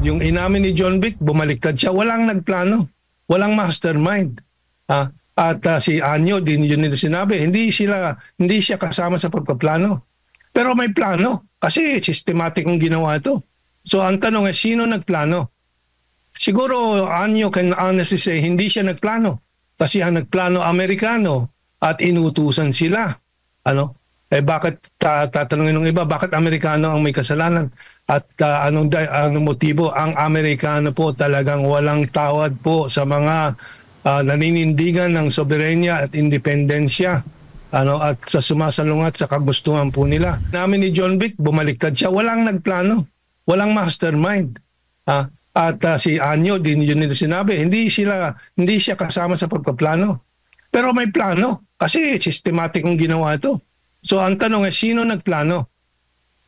Yung inamin ni John Vic, bumaliktad siya. Walang nagplano. Walang mastermind. Si Anyo, din yun nila sinabi, hindi siya kasama sa pagpaplano. Pero may plano kasi systematic ang ginawa ito. So ang tanong ay, sino nagplano? Siguro Anyo can honestly say, hindi siya nagplano. Kasi ang nagplano Amerikano at inutusan sila. Bakit tatanungin ng iba, bakit Amerikano ang may kasalanan? At anong motibo? Ang Amerikano po talagang walang tawad po sa mga naninindigan ng soberenya at independensya at sa sumasalungat sa kagustuhan po nila. Namin ni John Vic, bumaliktad siya. Walang nagplano. Walang mastermind. Si Anyo, din yun nila sinabi, hindi siya kasama sa pagpaplano. Pero may plano kasi systematic ang ginawa ito. So ang tanong ay, sino nagplano?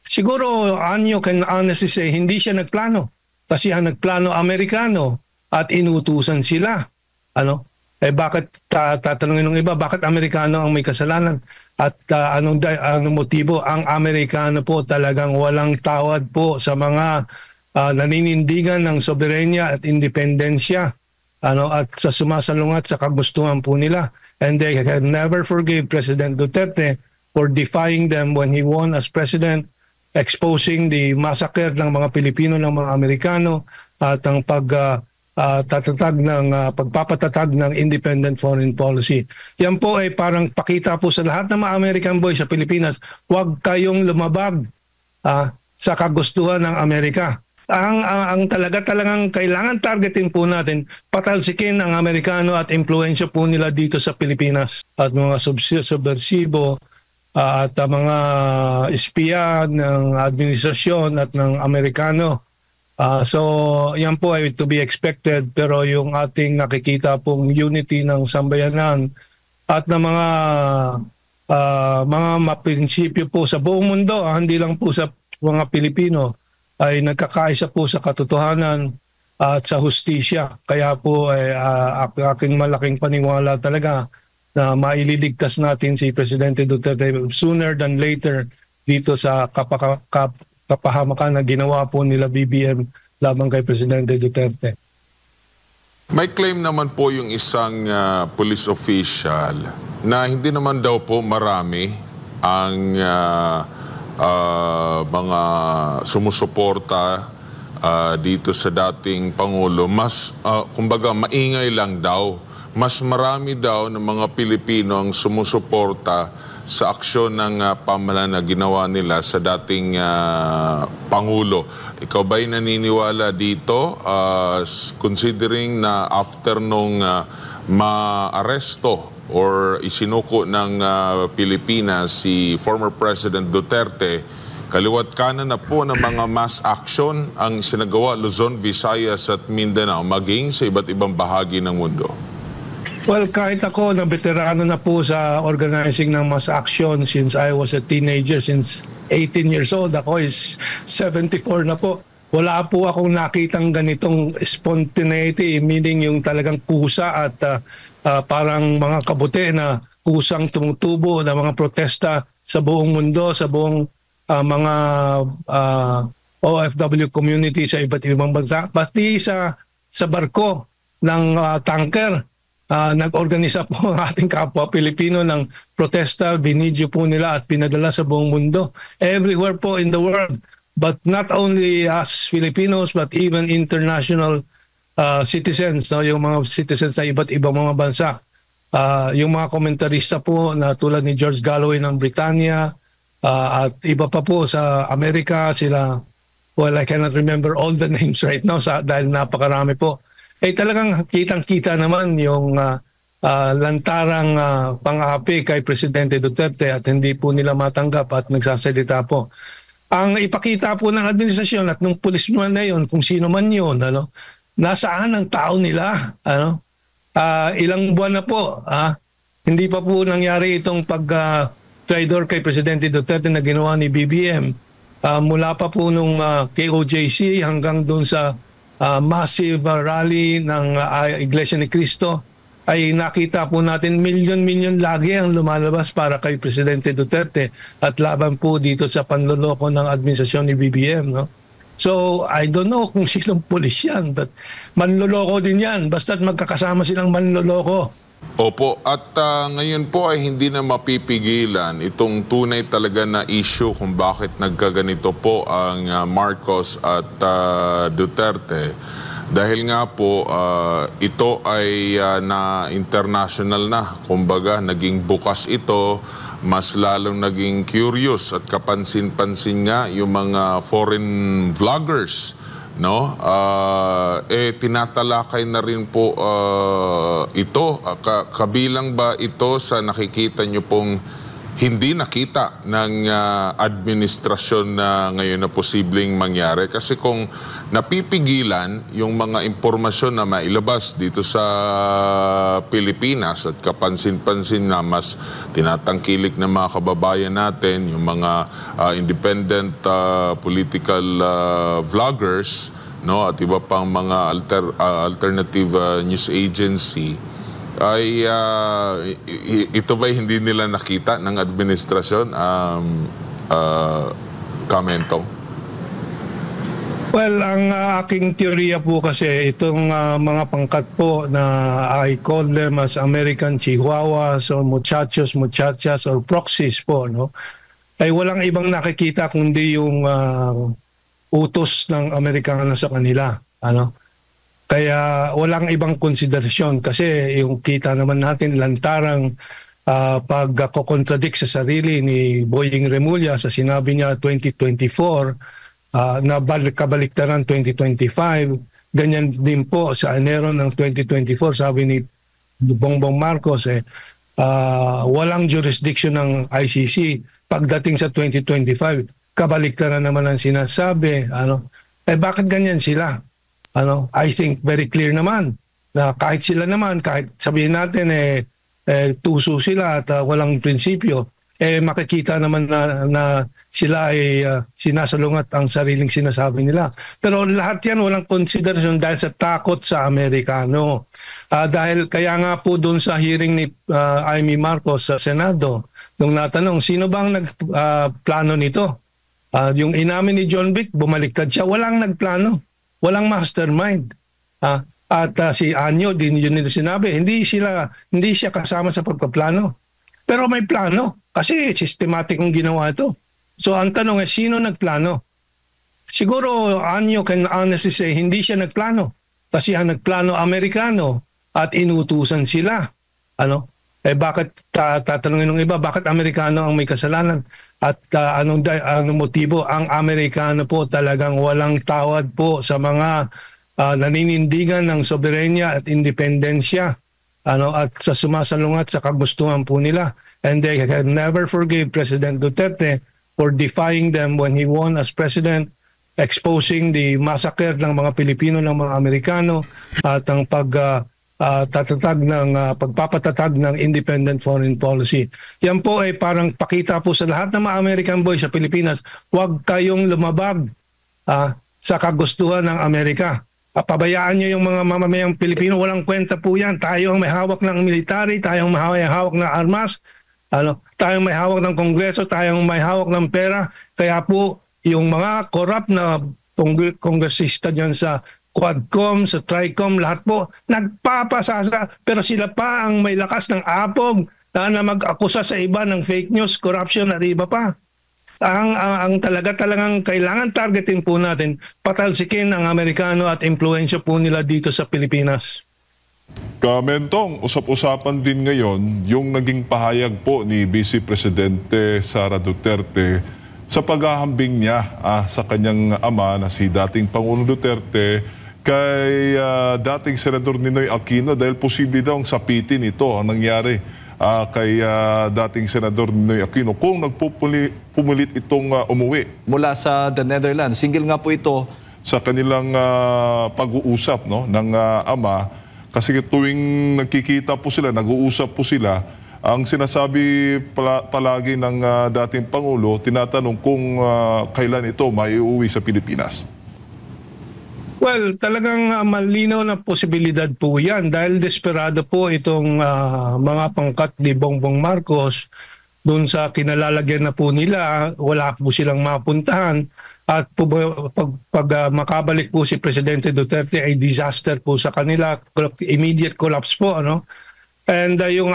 Siguro Anyo can honestly say, hindi siya nagplano. Kasi ang nagplano Amerikano at inutusan sila. Bakit tatanungin ng iba, bakit Amerikano ang may kasalanan? At anong motibo? Ang Amerikano po talagang walang tawad po sa mga naninindigan ng soberenya at independensya at sa sumasalungat sa kagustuhan po nila. And they can never forgive President Duterte for defying them when he won as president, exposing the massacre ng mga Pilipino, ng mga Amerikano, at ang pagpapatatag ng independent foreign policy. Yan po ay parang pakita po sa lahat ng mga American boys sa Pilipinas, huwag kayong lumabag sa kagustuhan ng Amerika. Ang talagang kailangan targetin po natin, patalsikin ang Amerikano at impluensya po nila dito sa Pilipinas. At mga subversibo at mga espiya ng administrasyon at ng Amerikano. So yan po ay to be expected, pero yung ating nakikita pong unity ng sambayanan at ng mga maprinsipyo po sa buong mundo, hindi lang po sa mga Pilipino, ay nagkakaisa po sa katotohanan at sa hustisya. Kaya po ay aking malaking paniwala talaga na maililigtas natin si Presidente Duterte sooner than later dito sa kapahamakan na ginawa po nila BBM laban kay Presidente Duterte. May claim naman po yung isang police official na hindi naman daw po marami ang mga sumusuporta dito sa dating Pangulo. Mas, kumbaga, maingay lang daw. Mas marami daw ng mga Pilipino ang sumusuporta sa aksyon ng pamahalaan na ginawa nila sa dating Pangulo. Ikaw ba'y naniniwala dito, considering na after nung maaresto or isinuko ng Pilipinas si former President Duterte, kaliwat kanan na po ng mga mass action ang sinagawa Luzon, Visayas at Mindanao, maging sa iba't ibang bahagi ng mundo? Well, kahit ako na veterano na po sa organizing ng mass action since I was a teenager, since 18 years old, ako is 74 na po. Wala po akong nakitang ganitong spontaneity, meaning yung talagang kusa at parang mga kabuti na kusang tumutubo na mga protesta sa buong mundo, sa buong mga OFW community sa iba't ibang bansa. Pati sa barko ng tanker, nag-organisa po ang ating kapwa Pilipino ng protesta, binidyo po nila at pinadala sa buong mundo. Everywhere po in the world. But not only us Filipinos, but even international citizens, yung mga citizens na iba't ibang mga bansa. Yung mga komentarista po na tulad ni George Galloway ng Britannia, at iba pa po sa Amerika, sila, well, I cannot remember all the names right now dahil napakarami po. Talagang kitang-kita naman yung lantarang pang-aapi kay Presidente Duterte at hindi po nila matanggap at nagsasalita po. Ang ipakita po ng administrasyon at ng pulis man na yun, kung sino man yun, nasaan ang tao nila? Ilang buwan na po, hindi pa po nangyari itong pag-traidor kay Presidente Duterte na ginawa ni BBM. Mula pa po nung KOJC hanggang doon sa massive rally ng Iglesia ni Cristo, ay nakita po natin milyon-milyon lagi ang lumalabas para kay Presidente Duterte at laban po dito sa panloloko ng administrasyon ni BBM. No? So, I don't know kung sinong pulis yan, but manloloko din yan. Basta't magkakasama silang manloloko. Opo, at ngayon po ay hindi na mapipigilan itong tunay talaga na issue kung bakit nagkaganito po ang Marcos at Duterte. Dahil nga po ito ay na international na. Kumbaga, naging bukas ito, mas lalong naging curious at kapansin-pansin nga yung mga foreign vloggers, no? Tinatalakay na rin po ito. Kabilang ba ito sa nakikita nyo pong hindi nakita ng administrasyon na ngayon na posibleng mangyari? Kasi kung napipigilan yung mga impormasyon na mailabas dito sa Pilipinas at kapansin-pansin na mas tinatangkilik ng mga kababayan natin, yung mga independent political vloggers, no, at iba pang mga alternative news agency, ay ito ba hindi nila nakita ng administrasyon? Kamentong? Well, ang aking teorya po kasi itong mga pangkat po na I call them as American Chihuahuas or muchachos, muchachas or proxies po, no? Ay walang ibang nakikita kundi yung utos ng Amerikano sa kanila, ano? Kaya walang ibang konsiderasyon kasi yung kita naman natin lantarang pagko-contradict sa sarili ni Boying Remulla sa sinabi niya 2024 na kabaliktaran 2025. Ganyan din po sa Enero ng 2024, sabi ni Bongbong Marcos, walang jurisdiction ng ICC. Pagdating sa 2025, kabaliktaran naman ang sinasabi. Bakit ganyan sila? I think very clear naman na kahit sila naman, kahit sabihin natin tuso sila at walang prinsipyo, makikita naman na sila ay sinasalungat ang sariling sinasabi nila. Pero lahat yan walang konsiderasyon dahil sa takot sa Amerikano. Dahil kaya nga po doon sa hearing ni Amy Marcos sa Senado, nung natanong, sino bang nagplano nito? Yung inamin ni John Vic, bumaliktad siya. Walang nagplano. Walang mastermind. At si Anyo, din yun nila sinabi, hindi siya kasama sa pagpaplano. Pero may plano. Kasi systematic ang ginawa ito. So ang tanong ay sino nagplano? Siguro Anyo can honestly say hindi siya nagplano. Kasi ang nagplano Amerikano at inutusan sila. Bakit tatanungin ng iba, bakit Amerikano ang may kasalanan? At anong motibo? Ang Amerikano po talagang walang tawad po sa mga naninindigan ng soberenya at independensya. At sa sumasalungat sa kagustuhan po nila. And they can never forgive President Duterte for defying them when he won as president, exposing the massacre ng mga Pilipino, ng mga Amerikano, at ang pagpapatatag ng independent foreign policy. Yan po ay parang pakita po sa lahat ng mga American boys sa Pilipinas, huwag kayong lumabag sa kagustuhan ng Amerika. Pabayaan nyo yung mga mamamayang Pilipino, walang kwenta po yan. Tayo ang may hawak ng military, tayo ang may hawak ng armas, tayong may hawak ng Kongreso, tayong may hawak ng pera. Kaya po yung mga corrupt na kongresista dyan sa Quadcom, sa Tricom, lahat po nagpapasasa, pero sila pa ang may lakas ng apog na mag-akusa sa iba ng fake news, corruption at iba pa. Ang talagang kailangan targetin po natin, patalsikin ang Amerikano at impluensya po nila dito sa Pilipinas. Kamentong, usap-usapan din ngayon yung naging pahayag po ni Vice Presidente Sara Duterte sa paghahambing niya sa kanyang ama na si dating Pangulong Duterte kay dating Senador Ninoy Aquino dahil posible daw ang sapitin ito ang nangyari kay dating Senador Ninoy Aquino kung nagpupulit itong umuwi. Mula sa the Netherlands, single nga po ito. Sa kanilang pag-uusap ng ama, kasi tuwing nagkikita po sila, nag-uusap po sila, ang sinasabi palagi ng dating Pangulo, tinatanong kung kailan ito maiuwi sa Pilipinas. Well, talagang malinaw na posibilidad po yan dahil desperado po itong mga pangkat ni Bongbong Marcos doon sa kinalalagyan na po nila, wala po silang mapuntahan at makabalik po si Presidente Duterte ay disaster po sa kanila, immediate collapse po, ano. And yung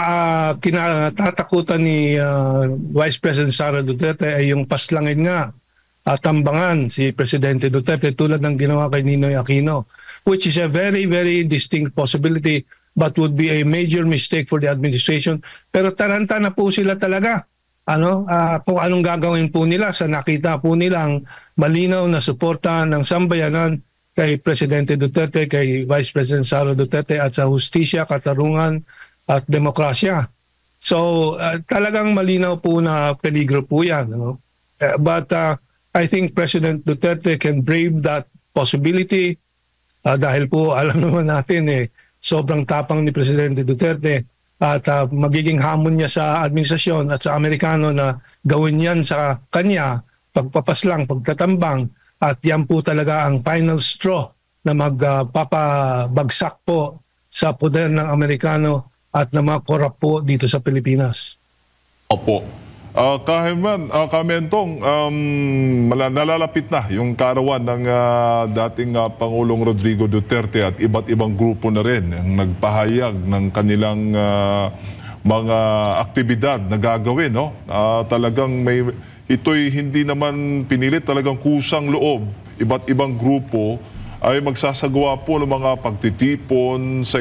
kinatatakutan ni Vice President Sara Duterte ay yung paslangin nga, tambangan si Presidente Duterte tulad ng ginawa kay Ninoy Aquino, which is a very, very distinct possibility but would be a major mistake for the administration. Pero taranta na po sila talaga. Kung anong gagawin po nila sa nakita po nilang malinaw na suporta ng sambayanan kay Presidente Duterte, kay Vice President Sara Duterte at sa hustisya, katarungan at demokrasya. So talagang malinaw po na peligro po yan. But I think President Duterte can brave that possibility dahil po alam naman natin sobrang tapang ni Presidente Duterte. At magiging hamon niya sa administrasyon at sa Amerikano na gawin yan sa kanya, pagpapaslang, pagtatambang, at yan po talaga ang final straw na magpapabagsak po sa poder ng Amerikano at na mga korap po dito sa Pilipinas. Opo. Kamentong, nalalapit na yung karawan ng dating Pangulong Rodrigo Duterte at iba't ibang grupo na rin ang nagpahayag ng kanilang mga aktibidad na gagawin. No? Talagang ito'y hindi naman pinilit, talagang kusang loob. Iba't ibang grupo ay magsasagawa po ng mga pagtitipon sa